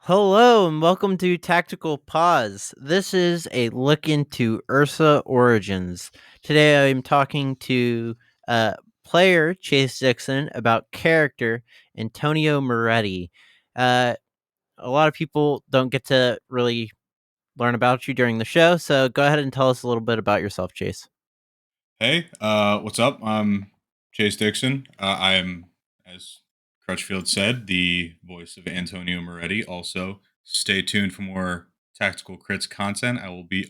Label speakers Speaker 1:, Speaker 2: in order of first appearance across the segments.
Speaker 1: Hello and welcome to Tactical Pause. This is a look into Ursa Origins. Today I'm talking to player Chase Dixon about character Antonio Moretti. Uh, a lot of people don't get to really learn about you during the show, so go ahead and tell us a little bit about yourself, Chase.
Speaker 2: Hey, what's up? I'm Chase Dixon. I am, as Crutchfield said, the voice of Antonio Moretti. Also, stay tuned for more Tactical Crits content. I will be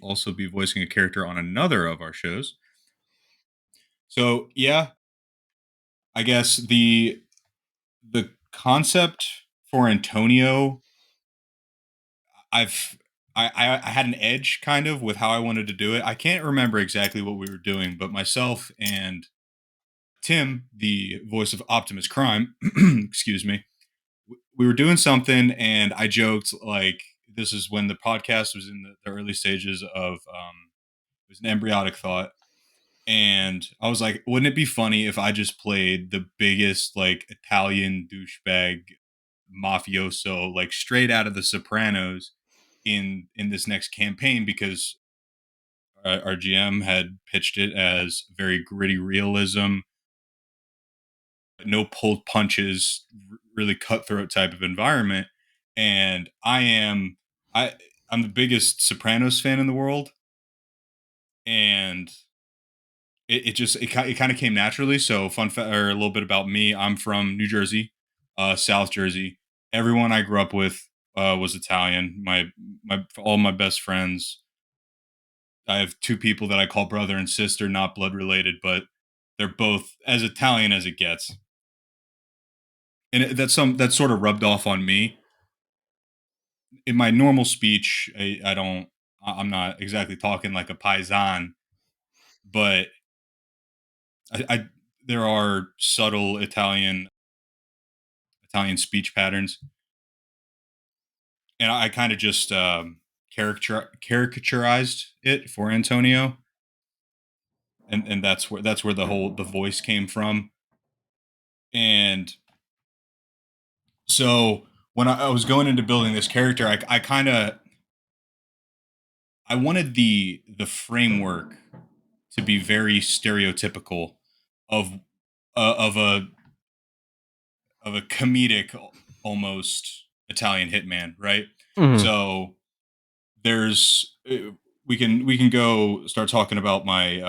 Speaker 2: voicing a character on another of our shows. So yeah, I guess the concept for Antonio, I've I had an edge kind of with how I wanted to do it. I can't remember exactly what we were doing, but myself and Tim, the voice of Optimus Prime, excuse me, we were doing something, and I joked like this is when the podcast was in the early stages of it was an embryonic thought, and I was like, wouldn't it be funny if I just played the biggest like Italian douchebag mafioso, like straight out of The Sopranos, in this next campaign because our GM had pitched it as very gritty realism, no pulled punches, really cutthroat type of environment. And I I'm the biggest Sopranos fan in the world, and it kind of came naturally. So or a little bit about me: I'm from New Jersey, South Jersey. Everyone I grew up with was Italian. My all my best friends. I have two people that I call brother and sister, not blood related, but they're both as Italian as it gets. And that's sort of rubbed off on me in my normal speech. I'm not exactly talking like a paisan, but I there are subtle Italian speech patterns, and I kind of just caricaturized it for Antonio, and that's where the voice came from. And so when I was going into building this character, I kind of I wanted the framework to be very stereotypical of of a comedic almost Italian hitman, right?
Speaker 1: Mhm.
Speaker 2: So there's we can go start talking about my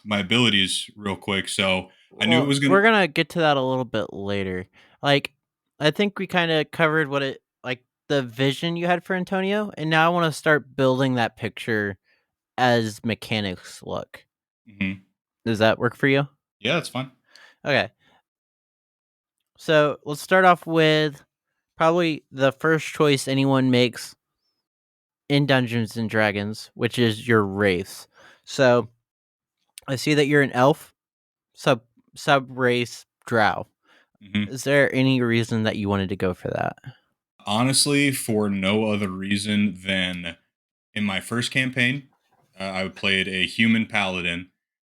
Speaker 2: abilities real quick. So I knew it
Speaker 1: Well,
Speaker 2: was gonna.
Speaker 1: we're gonna get to that a little bit later. Like, I think we kind of covered what it like the vision you had for Antonio, and now I want to start building that picture as mechanics look.
Speaker 2: Mhm.
Speaker 1: Does that work for you?
Speaker 2: Yeah, that's fine.
Speaker 1: Okay, so let's start off with probably the first choice anyone makes in Dungeons and Dragons, which is your race. So I see that you're an elf, sub sub race drow.
Speaker 2: Mhm.
Speaker 1: Is there any reason that you wanted to go for that?
Speaker 2: Honestly, for no other reason than in my first campaign, I played a human paladin,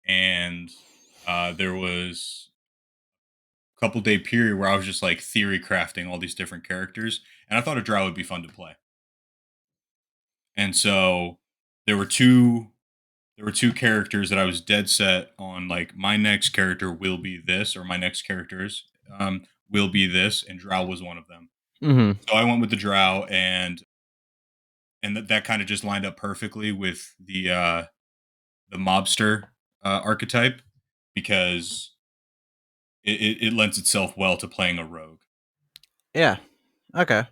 Speaker 2: and there was couple-day period where I was just like theory crafting all these different characters, and I thought a drow would be fun to play. And so there were two there were two characters that I was dead set on, like my next character will be this, or my next characters will be this, and drow was one of them.
Speaker 1: Mhm.
Speaker 2: So I went with the drow, and that kind of just lined up perfectly with the mobster archetype because it lends itself well to playing a rogue.
Speaker 1: Yeah. Okay.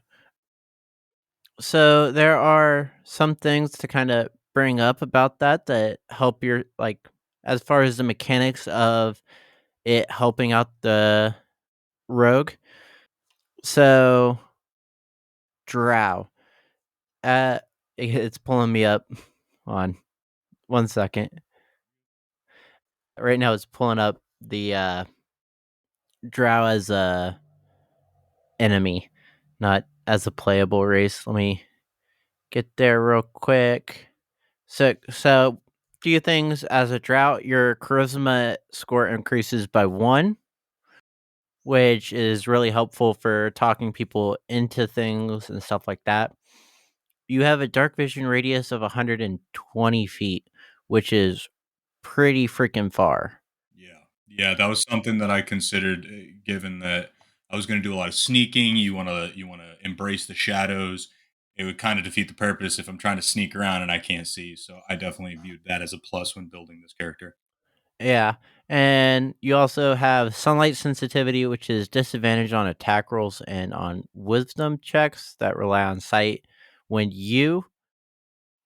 Speaker 1: So there are some things to kind of bring up about that help your like as far as the mechanics of it helping out the rogue. So drow. Uh it's pulling me up. Hold on 1 second. Right now it's pulling up the drow as a enemy, not as a playable race. Let me get there real quick. So few things as a drought, your charisma score increases by 1. which is really helpful for talking people into things and stuff like that. You have a dark vision radius of 120 feet, which is pretty freaking far.
Speaker 2: Yeah. Yeah, that was something that I considered, given that I was gonna do a lot of sneaking. You wanna embrace the shadows. It would kinda defeat the purpose if I'm trying to sneak around and I can't see, so I definitely viewed that as a plus when building this character.
Speaker 1: Yeah. And you also have sunlight sensitivity, which is disadvantage on attack rolls and on wisdom checks that rely on sight when you,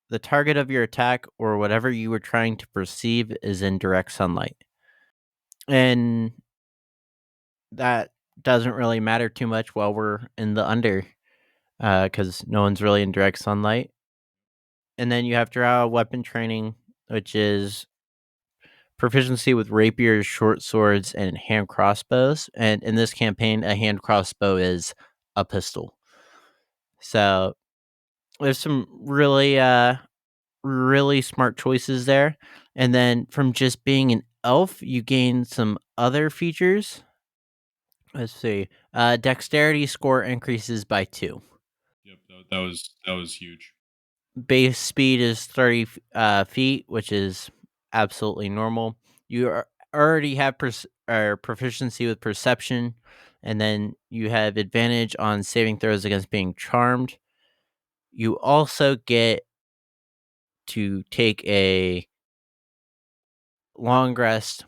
Speaker 1: the target of your attack, or whatever you were trying to perceive is in direct sunlight. And that doesn't really matter too much while we're in the under, because no one's really in direct sunlight. And then you have drow weapon training, which is proficiency with rapiers, short swords, and hand crossbows. And in this campaign, a hand crossbow is a pistol. So there's some really smart choices there. And then from just being an elf, you gain some other features. Let's see. Dexterity score increases by 2.
Speaker 2: Yep, that was huge.
Speaker 1: Base speed is 30 feet, which is absolutely normal. You already have proficiency with perception, and then you have advantage on saving throws against being charmed. You also get to take a long rest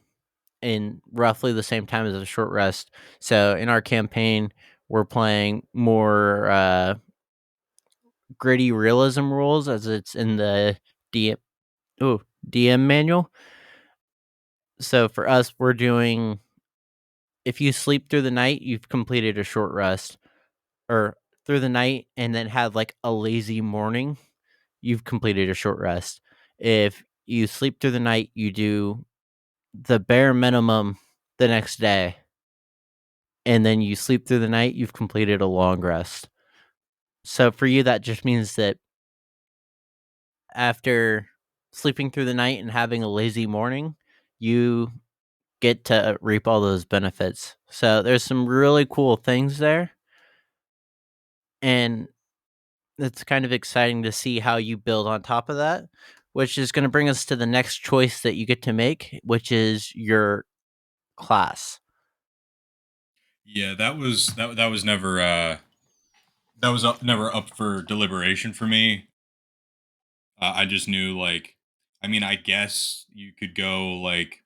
Speaker 1: in roughly the same time as a short rest. So in our campaign, we're playing more gritty realism rules as it's in the DM, ooh, DM manual. So for us, we're doing, if you sleep through the night, you've completed a short rest, or through the night and then had like a lazy morning, you've completed a short rest. If you sleep through the night, you do the bare minimum the next day, and then you sleep through the night, you've completed a long rest. So for you, that just means that after sleeping through the night and having a lazy morning, you get to reap all those benefits. So there's some really cool things there, and it's kind of exciting to see how you build on top of that, which is going to bring us to the next choice that you get to make, which is your class.
Speaker 2: Yeah, that was never never up for deliberation for me. I just knew, like, I mean, I guess you could go like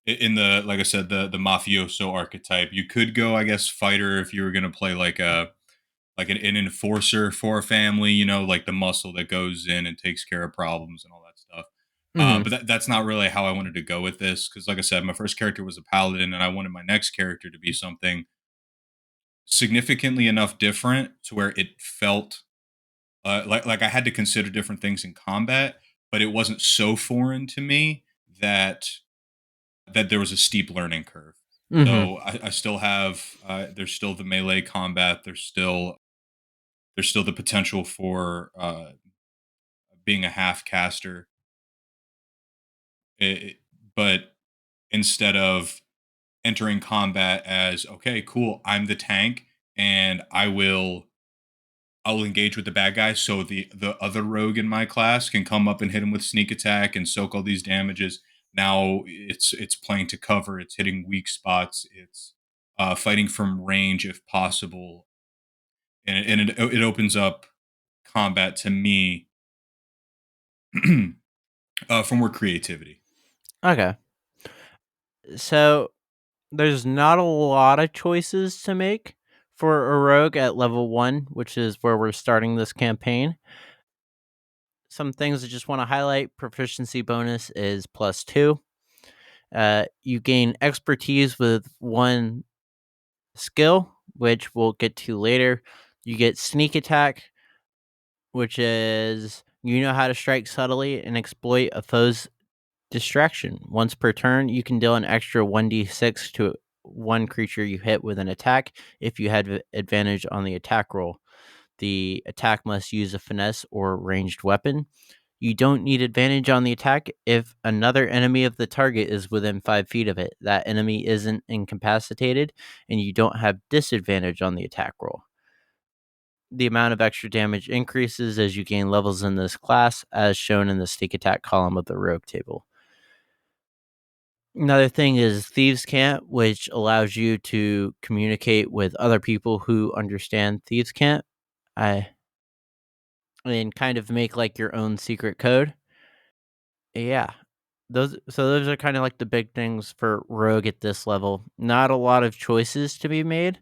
Speaker 2: in the, like I said, the mafioso archetype. You could go, I guess, fighter if you were gonna play like an enforcer for a family. Like the muscle that goes in and takes care of problems and all that stuff.
Speaker 1: Hmm.
Speaker 2: But that's not really how I wanted to go with this, because, like I said, my first character was a paladin, and I wanted my next character to be something significantly enough different to where it felt like I had to consider different things in combat, but it wasn't so foreign to me that there was a steep learning curve.
Speaker 1: Hmm.
Speaker 2: So I still have there's still the melee combat. There's still the potential for being a half caster. It, but instead of entering combat as, okay, cool, I'm the tank, and I'll engage with the bad guy, so the other rogue in my class can come up and hit him with sneak attack and soak all these damages. Now it's playing to cover, it's hitting weak spots, it's fighting from range if possible, and it opens up combat to me for more creativity.
Speaker 1: Okay. So there's not a lot of choices to make for a rogue at level 1, which is where we're starting this campaign. Some things I just want to highlight: proficiency bonus is +2. You gain expertise with 1 skill, which we'll get to later. You get sneak attack, which is you know how to strike subtly and exploit a foe's distraction. Once per turn, you can deal an extra 1d6 to one creature you hit with an attack if you had advantage on the attack roll. The attack must use a finesse or ranged weapon. You don't need advantage on the attack if another enemy of the target is within 5 feet of it. That enemy isn't incapacitated, and you don't have disadvantage on the attack roll. The amount of extra damage increases as you gain levels in this class, as shown in the sneak attack column of the rogue table. Another thing is Thieves' Cant, which allows you to communicate with other people who understand Thieves' Cant. I and kind of make like your own secret code. Yeah. Those are kind of like the big things for Rogue at this level. Not a lot of choices to be made,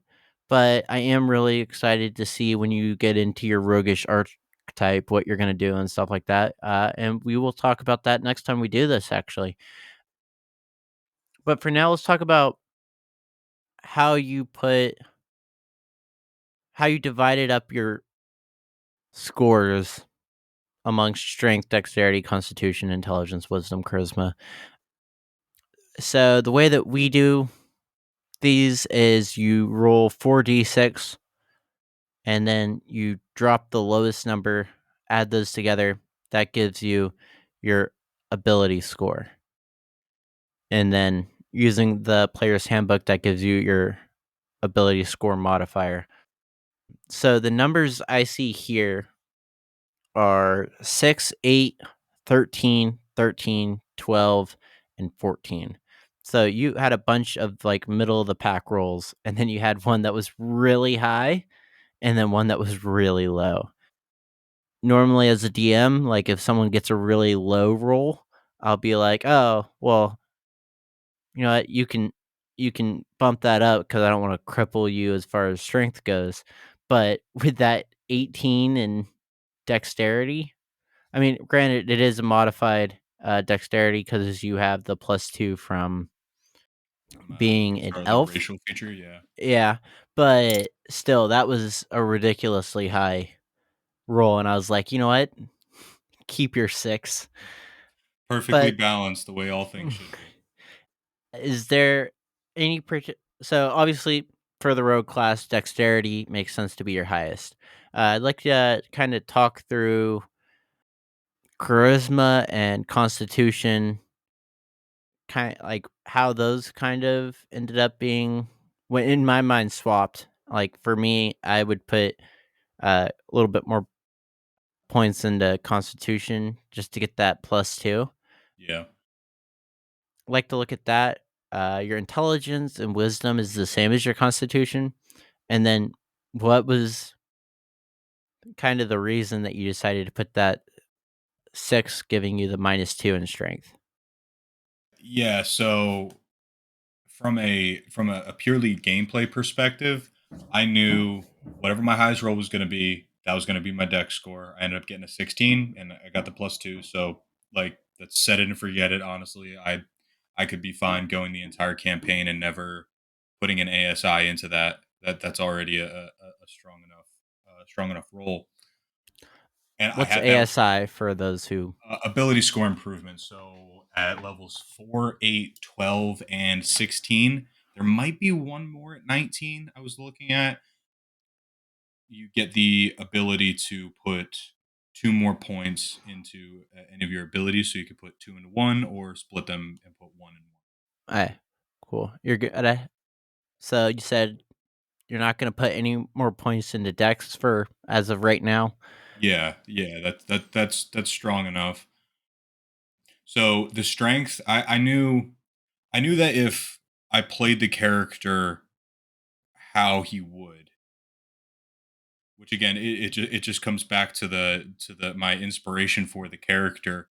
Speaker 1: but I am really excited to see when you get into your roguish archetype what you're going to do and stuff like that. And we will talk about that next time we do this actually. But for now, let's talk about how you put how you divided up your scores amongst strength, dexterity, constitution, intelligence, wisdom, charisma. So the way that we do these is you roll 4d6 and then you drop the lowest number, add those together. That gives you your ability score. And then using the player's handbook, that gives you your ability score modifier. So the numbers I see here are 6, 8, 13, 13, 12, and 14. So you had a bunch of like middle of the pack rolls, and then you had one that was really high, and then one that was really low. Normally, as a DM, like if someone gets a really low roll, I'll be like, oh, well, you know what, you can bump that up because I don't want to cripple you as far as strength goes. But with that 18 and dexterity, I mean, granted, it is a modified dexterity because you have the +2 from being an
Speaker 2: Sort of the
Speaker 1: elf.
Speaker 2: racial feature, yeah.
Speaker 1: Yeah, but still, that was a ridiculously high roll, and I was like, you know what? Keep your 6.
Speaker 2: Perfectly
Speaker 1: But
Speaker 2: balanced the way all things should be.
Speaker 1: is there any so obviously for the rogue class, dexterity makes sense to be your highest. I'd like to kind of talk through charisma and constitution, kind like how those kind of ended up being when in my mind swapped. Like for me, I would put a little bit more points into constitution just to get that +2.
Speaker 2: Yeah.
Speaker 1: Like to look at that. Your intelligence and wisdom is the same as your constitution. And then what was kind of the reason that you decided to put that 6 giving you the -2 in strength?
Speaker 2: Yeah, so from a purely gameplay perspective, I knew whatever my highest roll was going to be, that was going to be my dex score. I ended up getting a 16, and I got the +2. So like, that's set it and forget it. Honestly, I could be fine going the entire campaign and never putting an ASI into that. That's already a strong enough roll. And I
Speaker 1: What's
Speaker 2: had that
Speaker 1: ASI for those who
Speaker 2: ability score improvement. So at levels 4, 8, 12, and 16, there might be one more at 19 I was looking at. You get the ability to put two more points into any of your abilities. So you could put two into one or split them and put one in one.
Speaker 1: eh, cool. You're good at it. So you said you're not gonna put any more points into dex for as of right now?
Speaker 2: Yeah, yeah, that's strong enough. So the strength, I knew that if I played the character how he would, which again it just comes back to the my inspiration for the character.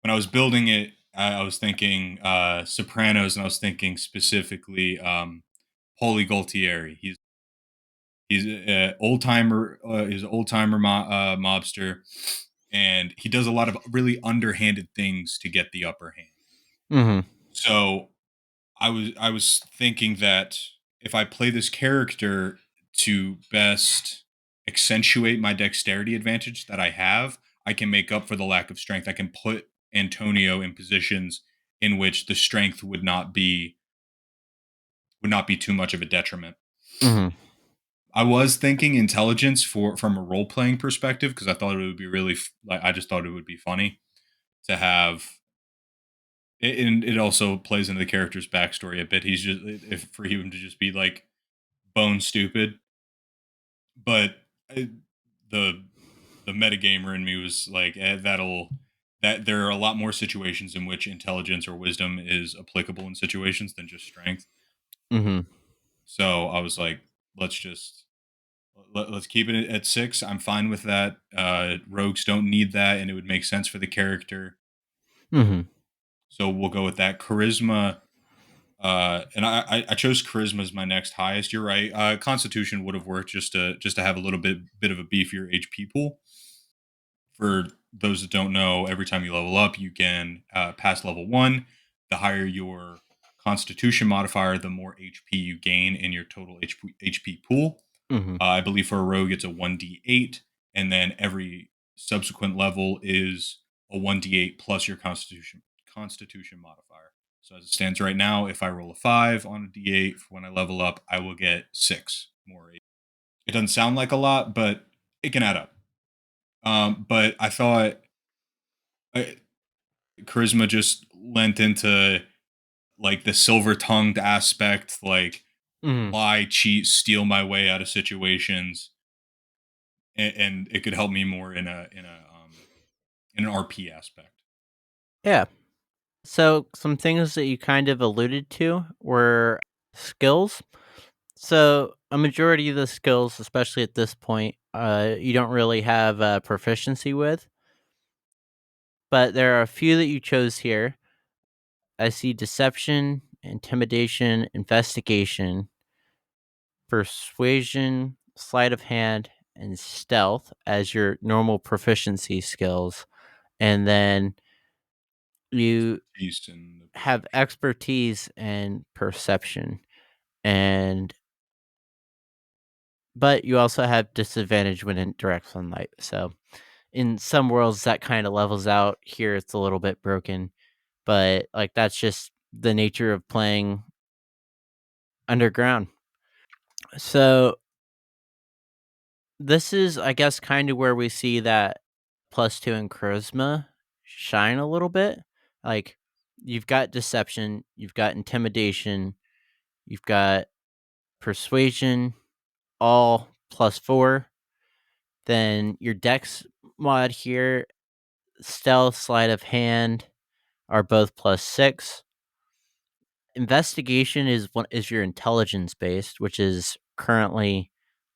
Speaker 2: When I was building it, I was thinking Sopranos, and I was thinking specifically Paulie Gualtieri. He's an old timer. He's an old timer mobster, and he does a lot of really underhanded things to get the upper hand.
Speaker 1: Mhm.
Speaker 2: So I was thinking that if I play this character to best accentuate my dexterity advantage that I have, I can make up for the lack of strength. I can put Antonio in positions in which the strength would not be too much of a detriment.
Speaker 1: Mhm.
Speaker 2: I was thinking intelligence for from a role playing perspective because I thought it would be really like I just thought it would be funny to have. And it also plays into the character's backstory a bit. He's just if for him to just be like bone stupid, but I, the the metagamer in me was like that there are a lot more situations in which intelligence or wisdom is applicable in situations than just strength.
Speaker 1: Mhm.
Speaker 2: So I was like, let's just let's keep it at 6. I'm fine with that. Rogues don't need that, and it would make sense for the character.
Speaker 1: Mhm.
Speaker 2: So we'll go with that. Charisma. And I chose charisma as my next highest. You're right. Constitution would have worked just to have a little bit of a beefier HP pool. For those that don't know, every time you level up, you can pass level 1. The higher your Constitution modifier, the more HP you gain in your total HP pool.
Speaker 1: Mhm.
Speaker 2: I believe for a rogue, it's a 1d8, and then every subsequent level is a 1d8 plus your Constitution modifier. So as it stands right now, if I roll a 5 on a d8 when I level up, I will get 6 more. It doesn't sound like a lot, but it can add up. But I thought uh, charisma just lent into like the silver tongued aspect, like
Speaker 1: Mhm.
Speaker 2: lie, cheat, steal my way out of situations, and it could help me more in an RP aspect.
Speaker 1: Yeah. So some things that you kind of alluded to were skills. So a majority of the skills, especially at this point, you don't really have proficiency with, but there are a few that you chose here. I see deception, intimidation, investigation, persuasion, sleight of hand, and stealth as your normal proficiency skills. And then you
Speaker 2: Expertise and the
Speaker 1: have
Speaker 2: perception.
Speaker 1: expertise and perception. And but you also have disadvantage when in direct sunlight. So in some worlds that kind of levels out. Here it's a little bit broken, but like that's just the nature of playing underground. So this is, I guess, kind of where we see that +2 in charisma shine a little bit. Like, you've got deception, you've got intimidation, you've got persuasion, all +4. Then your dex mod here, stealth, sleight of hand are both +6. Investigation is your intelligence based, which is currently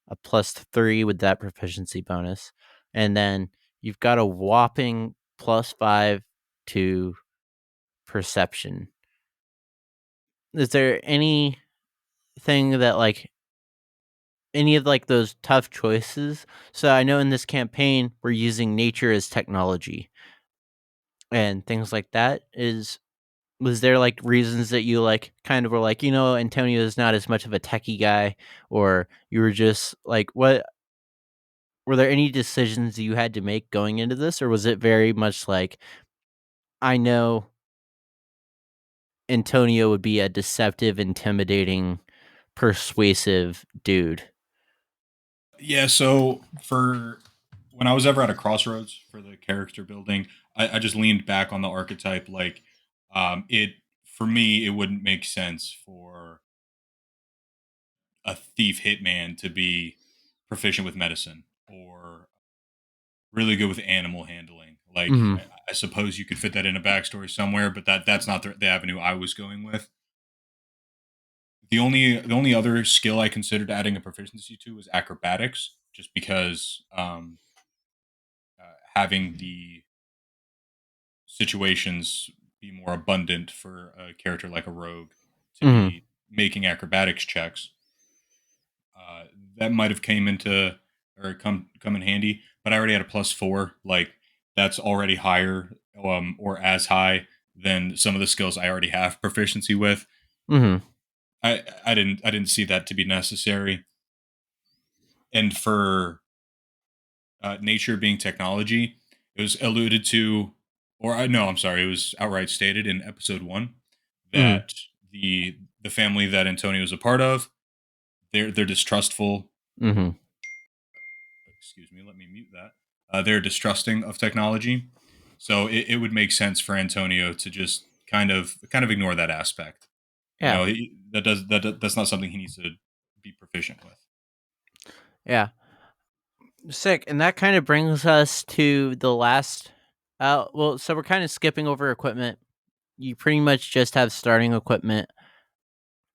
Speaker 1: a +3 with that proficiency bonus, and then you've got a whopping +5 to perception. Is there anything that, like any of, like, those tough choices? So I know in this campaign, we're using nature as technology and things like that. Is Was there, like, reasons that you, like, kind of were like, Antonio is not as much of a techie guy," or you were just like, what were there any decisions you had to make going into this, or was it very much like, I know Antonio would be a deceptive, intimidating, persuasive dude?
Speaker 2: Yeah. So for when I was ever at a crossroads for the character building, I just leaned back on the archetype. Like, it for me, it wouldn't make sense for a thief hitman to be proficient with medicine or really good with animal handling. Like,
Speaker 1: Mhm,
Speaker 2: I suppose you could fit that in a backstory somewhere, but that's not the avenue I was going with. The only other skill I considered adding a proficiency to was acrobatics, just because having the situations be more abundant for a character like a rogue to
Speaker 1: mhm,
Speaker 2: be making acrobatics checks. Uh, that might have came into or come in handy, but I already had a +4. Like that's already higher or as high than some of the skills I already have proficiency with.
Speaker 1: mhm,
Speaker 2: I didn't see that to be necessary. And for nature being technology, it was alluded to, or I no, I'm sorry, it was outright stated in episode 1
Speaker 1: mhm,
Speaker 2: that the family that Antonio is a part of, they're distrustful.
Speaker 1: Mhm.
Speaker 2: Excuse me, let me mute that. They're distrusting of technology, so it would make sense for Antonio to just kind of ignore that aspect.
Speaker 1: Yeah.
Speaker 2: That's not something he needs to be proficient with.
Speaker 1: Yeah. Sick. And that kind of brings us to the last well, so we're kind of skipping over equipment. You pretty much just have starting equipment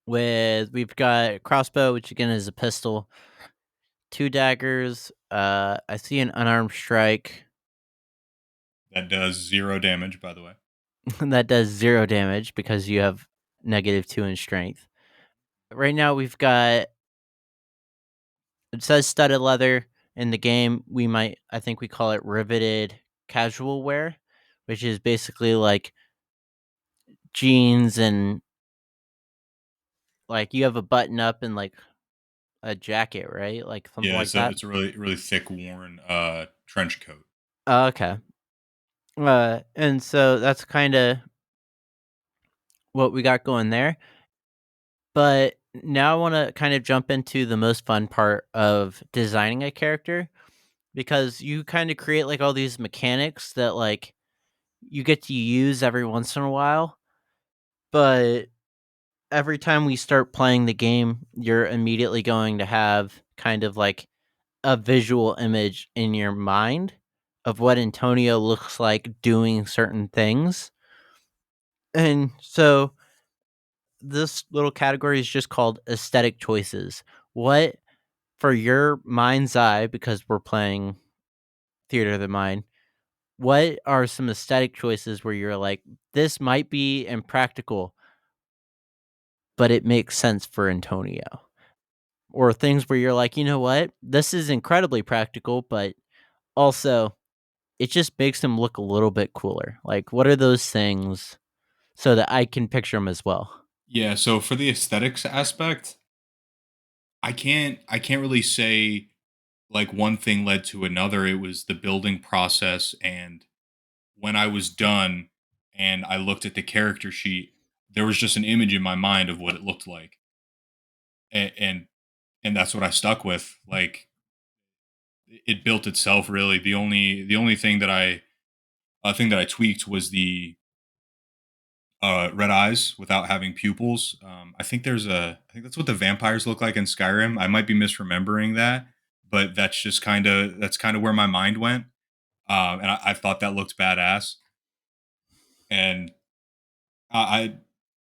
Speaker 1: with we've got a crossbow, which again is a pistol, two daggers, I see an unarmed strike
Speaker 2: That does 0 damage, by the way.
Speaker 1: that does 0 damage because you have -2 in strength. Right now we've got it says studded leather in the game. I think we call it riveted casual wear, which is basically like jeans and like you have a button up and like a jacket, right? Like something
Speaker 2: Yeah,
Speaker 1: like
Speaker 2: it's a
Speaker 1: that.
Speaker 2: it's a really thick, worn trench coat.
Speaker 1: Oh, okay. And so that's kind of what we got going there. But now I want to kind of jump into the most fun part of designing a character because you kind of create like all these mechanics that like you get to use every once in a while, but every time we start playing the game, you're immediately going to have kind of like a visual image in your mind of what Antonio looks like doing certain things. And so this little category is just called aesthetic choices. What, for your mind's eye, because we're playing theater of the mind, what are some aesthetic choices where you're like, this might be impractical, but it makes sense for Antonio? Or things where you're like, you know what? This is incredibly practical, but also it just makes him look a little bit cooler. Like, what are those things so that I can picture them as well?
Speaker 2: Yeah, so for the aesthetics aspect, I can't really say like one thing led to another. It was the building process, and when I was done and I looked at the character sheet, there was just an image in my mind of what it looked like. And that's what I stuck with. Like it built itself really. The only thing that I tweaked was the red eyes without having pupils. I think that's what the vampires look like in Skyrim. I might be misremembering that, but that's kind of where my mind went. And I thought that looked badass. And I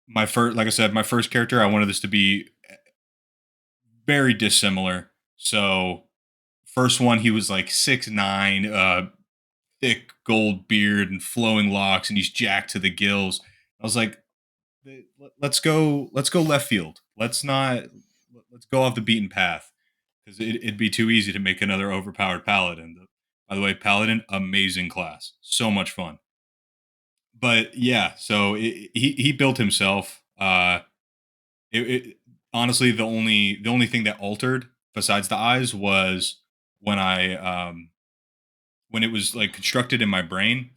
Speaker 2: my first, like I said, my first character, I wanted this to be very dissimilar. So first one, he was like 6'9", thick gold beard and flowing locks, and he's jacked to the gills. I was like, let's go left field. Let's go off the beaten path because it'd be too easy to make another overpowered paladin. By the way, paladin, amazing class, so much fun. But yeah, so he built himself. It honestly the only thing that altered besides the eyes was when I when it was like constructed in my brain.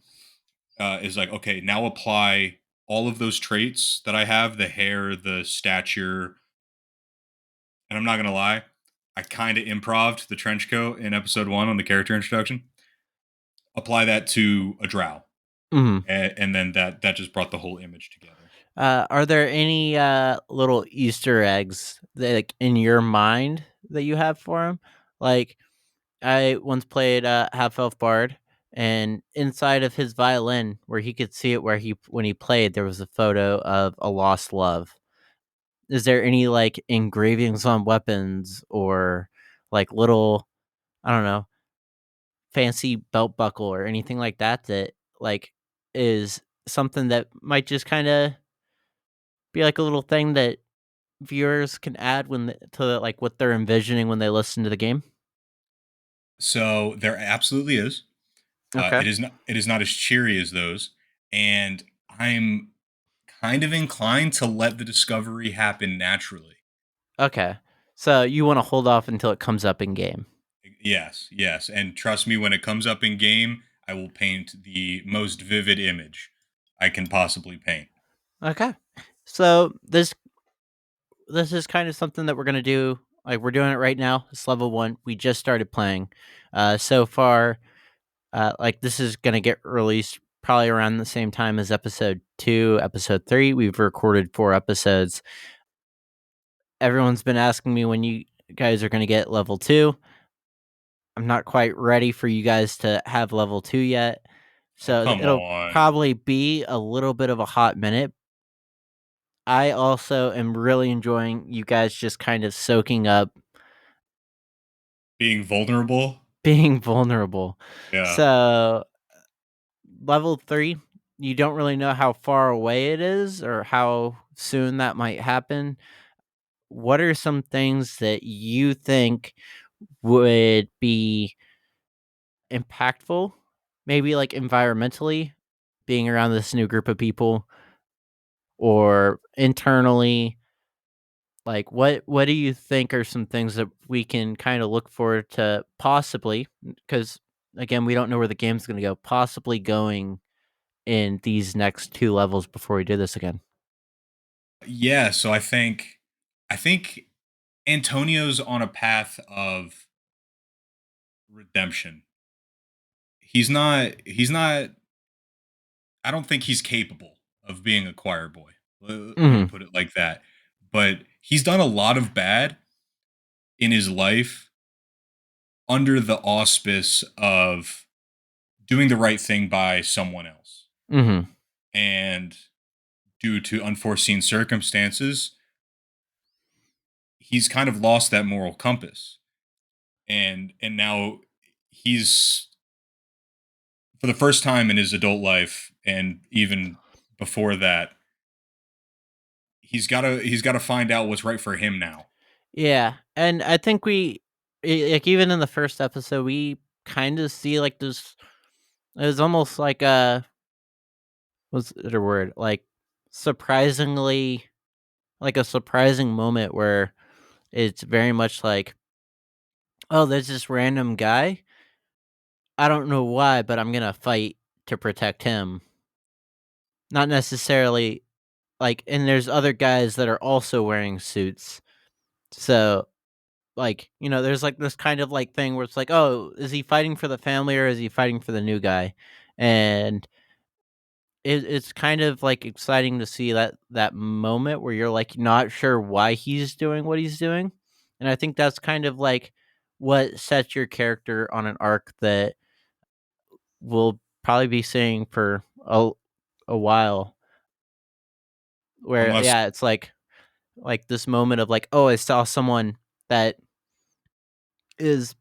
Speaker 2: Is like, okay, now apply all of those traits that I have, the hair, the stature. And I'm not gonna lie, I kind of improved the trench coat in episode 1 on the character introduction. Apply that to a drow,
Speaker 1: Mhm.
Speaker 2: and then that just brought the whole image together.
Speaker 1: Are there any little Easter eggs that, like, in your mind that you have for him? Like, I once played Half Elf Bard, and inside of his violin, where he could see it, where he when he played, there was a photo of a lost love. Is there any like engravings on weapons or like little, I don't know, fancy belt buckle or anything like that that like is something that might just kind of be like a little thing that viewers can add to like what they're envisioning when they listen to the game?
Speaker 2: So there absolutely is.
Speaker 1: Okay.
Speaker 2: It is not as cheery as those, and I'm kind of inclined to let the discovery happen naturally.
Speaker 1: Okay. So you want to hold off until it comes up in game.
Speaker 2: Yes, yes, and trust me, when it comes up in game, I will paint the most vivid image I can possibly paint.
Speaker 1: Okay. So this is kind of something that we're gonna do Like we're doing it right now. It's level 1. We just started playing. So far, like this is gonna get released probably around the same time as episode 2, episode 3. We've recorded 4 episodes. Everyone's been asking me when you guys are gonna get level 2. I'm not quite ready for you guys to have level 2 yet.
Speaker 2: Oh,
Speaker 1: So
Speaker 2: come
Speaker 1: it'll
Speaker 2: on.
Speaker 1: probably be a little bit of a hot minute. I also am really enjoying you guys just kind of soaking up
Speaker 2: Being vulnerable?
Speaker 1: being vulnerable.
Speaker 2: Yeah.
Speaker 1: So level 3, you don't really know how far away it is or how soon that might happen. What are some things that you think would be impactful? Maybe like environmentally, being around this new group of people, or internally, like what do you think are some things that we can kind of look forward to possibly, because again, we don't know where the game's going to go, possibly going in these next 2 levels before we do this again?
Speaker 2: Yeah, so I think Antonio's on a path of redemption. He's not I don't think he's capable of being a choir boy. Let me
Speaker 1: Mhm.
Speaker 2: put it like that. But he's done a lot of bad in his life under the auspice of doing the right thing by someone else.
Speaker 1: Mhm.
Speaker 2: And due to unforeseen circumstances, he's kind of lost that moral compass. And now he's, for the first time in his adult life and even before that, he's got to find out what's right for him now.
Speaker 1: Yeah, and I think like even in the first episode, we kind of see like this. It was almost like what's the word? Like surprisingly, like a surprising moment where it's very much like, oh, there's this random guy. I don't know why, but I'm gonna fight to protect him. Not necessarily like, and there's other guys that are also wearing suits. So like, there's like this kind of like thing where it's like, oh, is he fighting for the family or is he fighting for the new guy? And it's kind of like exciting to see that moment where you're like not sure why he's doing what he's doing. And I think that's kind of like what sets your character on an arc that we'll probably be seeing for a while. Where
Speaker 2: Unless
Speaker 1: yeah, it's like this moment of like, oh, I saw someone that is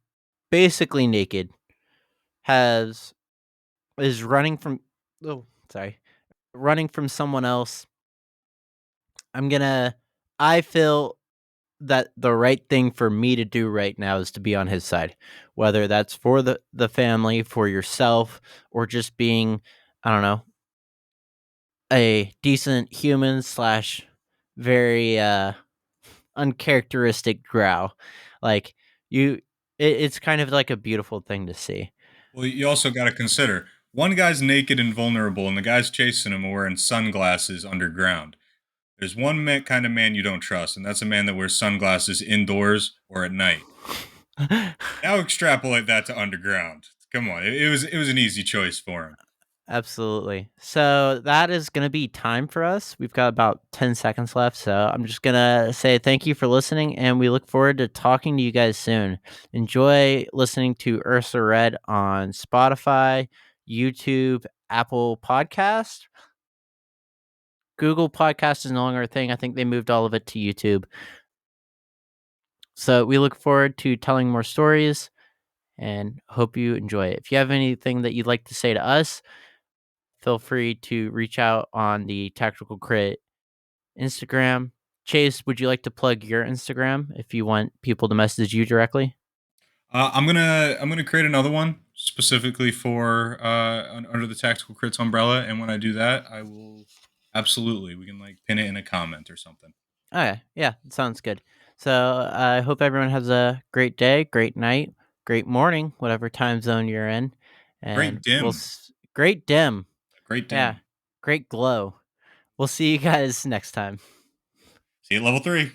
Speaker 1: basically naked, has is running from, oh, sorry, running from someone else. I'm gonna I feel that the right thing for me to do right now is to be on his side, whether that's for the family, for yourself, or just being, I don't know, a decent human slash very uncharacteristic drow. Like you, it's kind of like a beautiful thing to see.
Speaker 2: well, you also got to consider one guy's naked and vulnerable, and the guys chasing him are wearing sunglasses underground. There's one kind of man you don't trust, and that's a man that wears sunglasses indoors or at night. Now extrapolate that to underground. Come on, it was an easy choice for him.
Speaker 1: Absolutely. So that is going to be time for us. We've got about 10 seconds left. So I'm just going to say thank you for listening, and we look forward to talking to you guys soon. Enjoy listening to Ursa Red on Spotify, YouTube, Apple Podcast. Google Podcast is no longer a thing. I think they moved all of it to YouTube. So we look forward to telling more stories and hope you enjoy it. If you have anything that you'd like to say to us, feel free to reach out on the Tactical Crit Instagram. Chase, would you like to plug your Instagram if you want people to message you directly?
Speaker 2: I'm gonna create another one specifically for under the Tactical Crits umbrella, and when I do that, I will absolutely we can like pin it in a comment or something.
Speaker 1: Okay, yeah, sounds good. So I hope everyone has a great day, great night, great morning, whatever time zone you're in, and
Speaker 2: Great dim,
Speaker 1: great dim,
Speaker 2: great
Speaker 1: yeah,
Speaker 2: dim.
Speaker 1: great glow. We'll see you guys next time.
Speaker 2: See you at level 3.